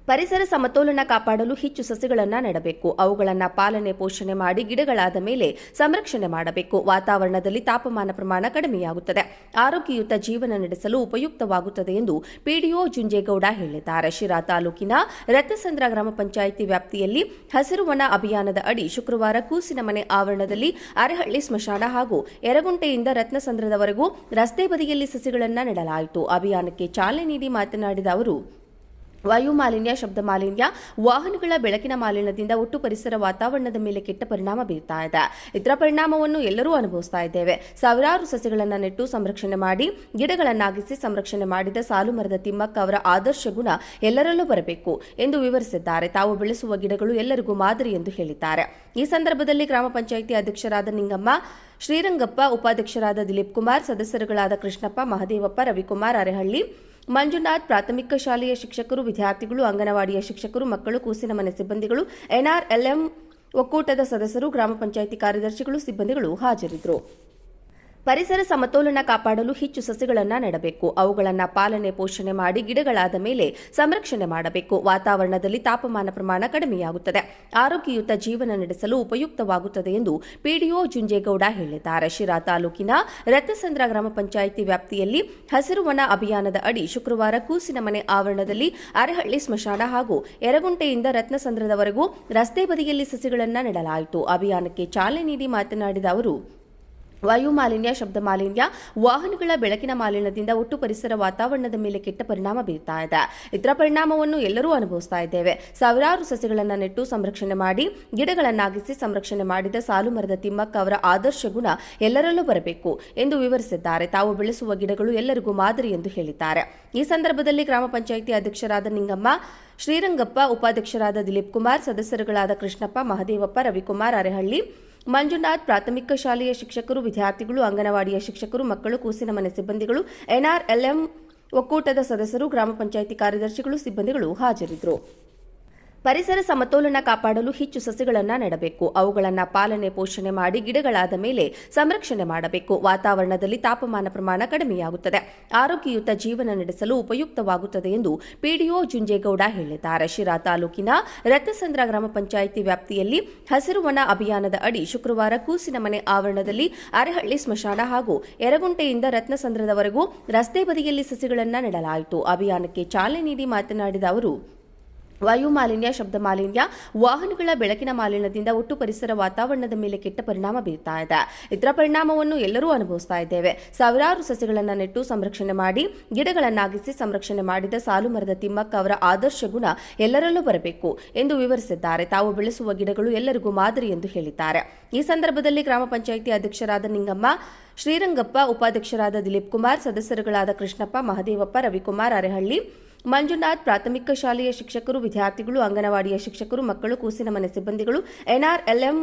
ಪರಿಸರ ಸಮತೋಲನ ಕಾಪಾಡಲು ಹೆಚ್ಚು ಸಸಿಗಳನ್ನು ನೆಡಬೇಕು. ಅವುಗಳನ್ನು ಪಾಲನೆ ಪೋಷಣೆ ಮಾಡಿ ಗಿಡಗಳಾದ ಮೇಲೆ ಸಂರಕ್ಷಣೆ ಮಾಡಬೇಕು. ವಾತಾವರಣದಲ್ಲಿ ತಾಪಮಾನ ಪ್ರಮಾಣ ಕಡಿಮೆಯಾಗುತ್ತದೆ. ಆರೋಗ್ಯಯುತ ಜೀವನ ನಡೆಸಲು ಉಪಯುಕ್ತವಾಗುತ್ತದೆ ಎಂದು ಪಿಡಿಒ ಜುಂಜೇಗೌಡ ಹೇಳಿದ್ದಾರೆ. ಶಿರಾ ತಾಲೂಕಿನ ರತ್ನಸಂದ್ರ ಗ್ರಾಮ ಪಂಚಾಯಿತಿ ವ್ಯಾಪ್ತಿಯಲ್ಲಿ ಹಸಿರು ವನ ಅಭಿಯಾನದ ಅಡಿ ಶುಕ್ರವಾರ ಕೂಸಿನಮನೆ ಆವರಣದಲ್ಲಿ ಅರೆಹಳ್ಳಿ ಸ್ಮಶಾನ ಹಾಗೂ ಯರಗುಂಟೆಯಿಂದ ರತ್ನಸಂದ್ರದವರೆಗೂ ರಸ್ತೆ ಬದಿಯಲ್ಲಿ ಸಸಿಗಳನ್ನು ನೆಡಲಾಯಿತು. ಅಭಿಯಾನಕ್ಕೆ ಚಾಲನೆ ನೀಡಿ ಮಾತನಾಡಿದ ಅವರು, ವಾಯು ಮಾಲಿನ್ಯ, ಶಬ್ದ ಮಾಲಿನ್ಯ, ವಾಹನಗಳ ಬೆಳಕಿನ ಮಾಲಿನ್ಯದಿಂದ ಒಟ್ಟು ಪರಿಸರ ವಾತಾವರಣದ ಮೇಲೆ ಕೆಟ್ಟ ಪರಿಣಾಮ ಬೀರ್ತಾ ಇದೆ. ಇದರ ಪರಿಣಾಮವನ್ನು ಎಲ್ಲರೂ ಅನುಭವಿಸ್ತಾ ಇದ್ದೇವೆ. ಸಾವಿರಾರು ಸಸಿಗಳನ್ನು ನೆಟ್ಟು ಸಂರಕ್ಷಣೆ ಮಾಡಿ ಗಿಡಗಳನ್ನಾಗಿಸಿ ಸಂರಕ್ಷಣೆ ಮಾಡಿದ ಸಾಲು ಮರದ ತಿಮ್ಮಕ್ಕ ಅವರ ಆದರ್ಶ ಗುಣ ಎಲ್ಲರಲ್ಲೂ ಬರಬೇಕು ಎಂದು ವಿವರಿಸಿದ್ದಾರೆ. ತಾವು ಬೆಳೆಸುವ ಗಿಡಗಳು ಎಲ್ಲರಿಗೂ ಮಾದರಿ ಎಂದು ಹೇಳಿದ್ದಾರೆ. ಈ ಸಂದರ್ಭದಲ್ಲಿ ಗ್ರಾಮ ಪಂಚಾಯಿತಿ ಅಧ್ಯಕ್ಷರಾದ ನಿಂಗಮ್ಮ, ಶ್ರೀರಂಗಪ್ಪ, ಉಪಾಧ್ಯಕ್ಷರಾದ ದಿಲೀಪ್ ಕುಮಾರ್, ಸದಸ್ಯರುಗಳಾದ ಕೃಷ್ಣಪ್ಪ, ಮಹದೇವಪ್ಪ, ರವಿಕುಮಾರ್, ಅರೆಹಳ್ಳಿ, ಮಂಜುನಾಥ್, ಪ್ರಾಥಮಿಕ ಶಾಲೆಯ ಶಿಕ್ಷಕರು, ವಿದ್ಯಾರ್ಥಿಗಳು, ಅಂಗನವಾಡಿಯ ಶಿಕ್ಷಕರು, ಮಕ್ಕಳು, ಕೂಸಿನಮನೆ ಸಿಬ್ಬಂದಿಗಳು, ಎನ್ಆರ್ಎಲ್ಎಂ ಒಕ್ಕೂಟದ ಸದಸ್ಯರು, ಗ್ರಾಮ ಪಂಚಾಯಿತಿ ಕಾರ್ಯದರ್ಶಿಗಳು, ಸಿಬ್ಬಂದಿಗಳು ಹಾಜರಿದ್ದರು. ಪರಿಸರ ಸಮತೋಲನ ಕಾಪಾಡಲು ಹೆಚ್ಚು ಸಸಿಗಳನ್ನು ನೆಡಬೇಕು. ಅವುಗಳನ್ನು ಪಾಲನೆ ಪೋಷಣೆ ಮಾಡಿ ಗಿಡಗಳಾದ ಮೇಲೆ ಸಂರಕ್ಷಣೆ ಮಾಡಬೇಕು. ವಾತಾವರಣದಲ್ಲಿ ತಾಪಮಾನ ಪ್ರಮಾಣ ಕಡಿಮೆಯಾಗುತ್ತದೆ. ಆರೋಗ್ಯಯುತ ಜೀವನ ನಡೆಸಲು ಉಪಯುಕ್ತವಾಗುತ್ತದೆ ಎಂದು ಪಿಡಿಒ ಜುಂಜೇಗೌಡ ಹೇಳಿದ್ದಾರೆ. ಶಿರಾ ತಾಲೂಕಿನ ರತ್ನಸಂದ್ರ ಗ್ರಾಮ ಪಂಚಾಯಿತಿ ವ್ಯಾಪ್ತಿಯಲ್ಲಿ ಹಸಿರು ವನ ಅಭಿಯಾನದ ಅಡಿ ಶುಕ್ರವಾರ ಕೂಸಿನಮನೆ ಆವರಣದಲ್ಲಿ ಅರೆಹಳ್ಳಿ ಸ್ಮಶಾನ ಹಾಗೂ ಯರಗುಂಟೆಯಿಂದ ರತ್ನಸಂದ್ರದವರೆಗೂ ರಸ್ತೆ ಬದಿಯಲ್ಲಿ ಸಸಿಗಳನ್ನು ನೆಡಲಾಯಿತು. ಅಭಿಯಾನಕ್ಕೆ ಚಾಲನೆ ನೀಡಿ ಮಾತನಾಡಿದ ಅವರು, ವಾಯು ಮಾಲಿನ್ಯ, ಶಬ್ದ ಮಾಲಿನ್ಯ, ವಾಹನಗಳ ಬೆಳಕಿನ ಮಾಲಿನ್ಯದಿಂದ ಒಟ್ಟು ಪರಿಸರ ವಾತಾವರಣದ ಮೇಲೆ ಕೆಟ್ಟ ಪರಿಣಾಮ ಬೀರ್ತಾ ಇದೆ. ಇದರ ಪರಿಣಾಮವನ್ನು ಎಲ್ಲರೂ ಅನುಭವಿಸ್ತಾ ಇದ್ದೇವೆ. ಸಾವಿರಾರು ಸಸಿಗಳನ್ನು ನೆಟ್ಟು ಸಂರಕ್ಷಣೆ ಮಾಡಿ ಗಿಡಗಳನ್ನಾಗಿಸಿ ಸಂರಕ್ಷಣೆ ಮಾಡಿದ ಸಾಲು ಮರದ ತಿಮ್ಮಕ್ಕ ಅವರ ಆದರ್ಶ ಗುಣ ಎಲ್ಲರಲ್ಲೂ ಬರಬೇಕು ಎಂದು ವಿವರಿಸಿದ್ದಾರೆ. ತಾವು ಬೆಳೆಸುವ ಗಿಡಗಳು ಎಲ್ಲರಿಗೂ ಮಾದರಿ ಎಂದು ಹೇಳಿದ್ದಾರೆ. ಈ ಸಂದರ್ಭದಲ್ಲಿ ಗ್ರಾಮ ಪಂಚಾಯಿತಿ ಅಧ್ಯಕ್ಷರಾದ ನಿಂಗಮ್ಮ, ಶ್ರೀರಂಗಪ್ಪ, ಉಪಾಧ್ಯಕ್ಷರಾದ ದಿಲೀಪ್ ಕುಮಾರ್, ಸದಸ್ಯರುಗಳಾದ ಕೃಷ್ಣಪ್ಪ, ಮಹದೇವಪ್ಪ, ರವಿಕುಮಾರ್, ಅರೆಹಳ್ಳಿ, ಮಂಜುನಾಥ್, ಪ್ರಾಥಮಿಕ ಶಾಲೆಯ ಶಿಕ್ಷಕರು, ವಿದ್ಯಾರ್ಥಿಗಳು, ಅಂಗನವಾಡಿಯ ಶಿಕ್ಷಕರು, ಮಕ್ಕಳು, ಕೂಸಿನಮನೆ ಸಿಬ್ಬಂದಿಗಳು, ಎನ್ಆರ್ಎಲ್ಎಂ ಒಕ್ಕೂಟದ ಸದಸ್ಯರು, ಗ್ರಾಮ ಪಂಚಾಯಿತಿ ಕಾರ್ಯದರ್ಶಿಗಳು, ಸಿಬ್ಬಂದಿಗಳು ಹಾಜರಿದ್ದರು. ಪರಿಸರ ಸಮತೋಲನ ಕಾಪಾಡಲು ಹೆಚ್ಚು ಸಸಿಗಳನ್ನು ನೆಡಬೇಕು. ಅವುಗಳನ್ನು ಪಾಲನೆ ಪೋಷಣೆ ಮಾಡಿ ಗಿಡಗಳಾದ ಮೇಲೆ ಸಂರಕ್ಷಣೆ ಮಾಡಬೇಕು. ವಾತಾವರಣದಲ್ಲಿ ತಾಪಮಾನ ಪ್ರಮಾಣ ಕಡಿಮೆಯಾಗುತ್ತದೆ. ಆರೋಗ್ಯಯುತ ಜೀವನ ನಡೆಸಲು ಉಪಯುಕ್ತವಾಗುತ್ತದೆ ಎಂದು ಪಿಡಿಒ ಜುಂಜೇಗೌಡ ಹೇಳಿದ್ದಾರೆ. ಶಿರಾ ತಾಲೂಕಿನ ರತ್ನಸಂದ್ರ ಗ್ರಾಮ ಪಂಚಾಯಿತಿ ವ್ಯಾಪ್ತಿಯಲ್ಲಿ ಹಸಿರು ವನ ಅಭಿಯಾನದ ಅಡಿ ಶುಕ್ರವಾರ ಕೂಸಿನಮನೆ ಆವರಣದಲ್ಲಿ ಅರೆಹಳ್ಳಿ ಸ್ಮಶಾನ ಹಾಗೂ ಯರಗುಂಟೆಯಿಂದ ರತ್ನಸಂದ್ರದವರೆಗೂ ರಸ್ತೆ ಬದಿಯಲ್ಲಿ ಸಸಿಗಳನ್ನು ನೆಡಲಾಯಿತು. ಅಭಿಯಾನಕ್ಕೆ ಚಾಲನೆ ನೀಡಿ ಮಾತನಾಡಿದ ಅವರು, ವಾಯು ಮಾಲಿನ್ಯ, ಶಬ್ದ ಮಾಲಿನ್ಯ, ವಾಹನಗಳ ಬೆಳಕಿನ ಮಾಲಿನ್ಯದಿಂದ ಒಟ್ಟು ಪರಿಸರ ವಾತಾವರಣದ ಮೇಲೆ ಕೆಟ್ಟ ಪರಿಣಾಮ ಬೀರ್ತಾ ಇದೆ. ಇದರ ಪರಿಣಾಮವನ್ನು ಎಲ್ಲರೂ ಅನುಭವಿಸ್ತಾ ಇದ್ದೇವೆ. ಸಾವಿರಾರು ಸಸಿಗಳನ್ನು ನೆಟ್ಟು ಸಂರಕ್ಷಣೆ ಮಾಡಿ ಗಿಡಗಳನ್ನಾಗಿಸಿ ಸಂರಕ್ಷಣೆ ಮಾಡಿದ ಸಾಲು ಮರದ ತಿಮ್ಮಕ್ಕ ಅವರ ಆದರ್ಶ ಗುಣ ಎಲ್ಲರಲ್ಲೂ ಬರಬೇಕು ಎಂದು ವಿವರಿಸಿದ್ದಾರೆ. ತಾವು ಬೆಳೆಸುವ ಗಿಡಗಳು ಎಲ್ಲರಿಗೂ ಮಾದರಿ ಎಂದು ಹೇಳಿದ್ದಾರೆ. ಈ ಸಂದರ್ಭದಲ್ಲಿ ಗ್ರಾಮ ಪಂಚಾಯಿತಿ ಅಧ್ಯಕ್ಷರಾದ ನಿಂಗಮ್ಮ, ಶ್ರೀರಂಗಪ್ಪ, ಉಪಾಧ್ಯಕ್ಷರಾದ ದಿಲೀಪ್ ಕುಮಾರ್, ಸದಸ್ಯರುಗಳಾದ ಕೃಷ್ಣಪ್ಪ, ಮಹದೇವಪ್ಪ, ರವಿಕುಮಾರ್, ಅರೆಹಳ್ಳಿ, ಮಂಜುನಾಥ್, ಪ್ರಾಥಮಿಕ ಶಾಲೆಯ ಶಿಕ್ಷಕರು, ವಿದ್ಯಾರ್ಥಿಗಳು, ಅಂಗನವಾಡಿಯ ಶಿಕ್ಷಕರು, ಮಕ್ಕಳು, ಕೂಸಿನಮನೆ ಸಿಬ್ಬಂದಿಗಳು, ಎನ್ಆರ್ಎಲ್ಎಂ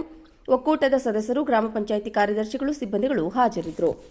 ಒಕ್ಕೂಟದ ಸದಸ್ಯರು, ಗ್ರಾಮ ಪಂಚಾಯಿತಿ ಕಾರ್ಯದರ್ಶಿಗಳು, ಸಿಬ್ಬಂದಿಗಳು ಹಾಜರಿದ್ದರು.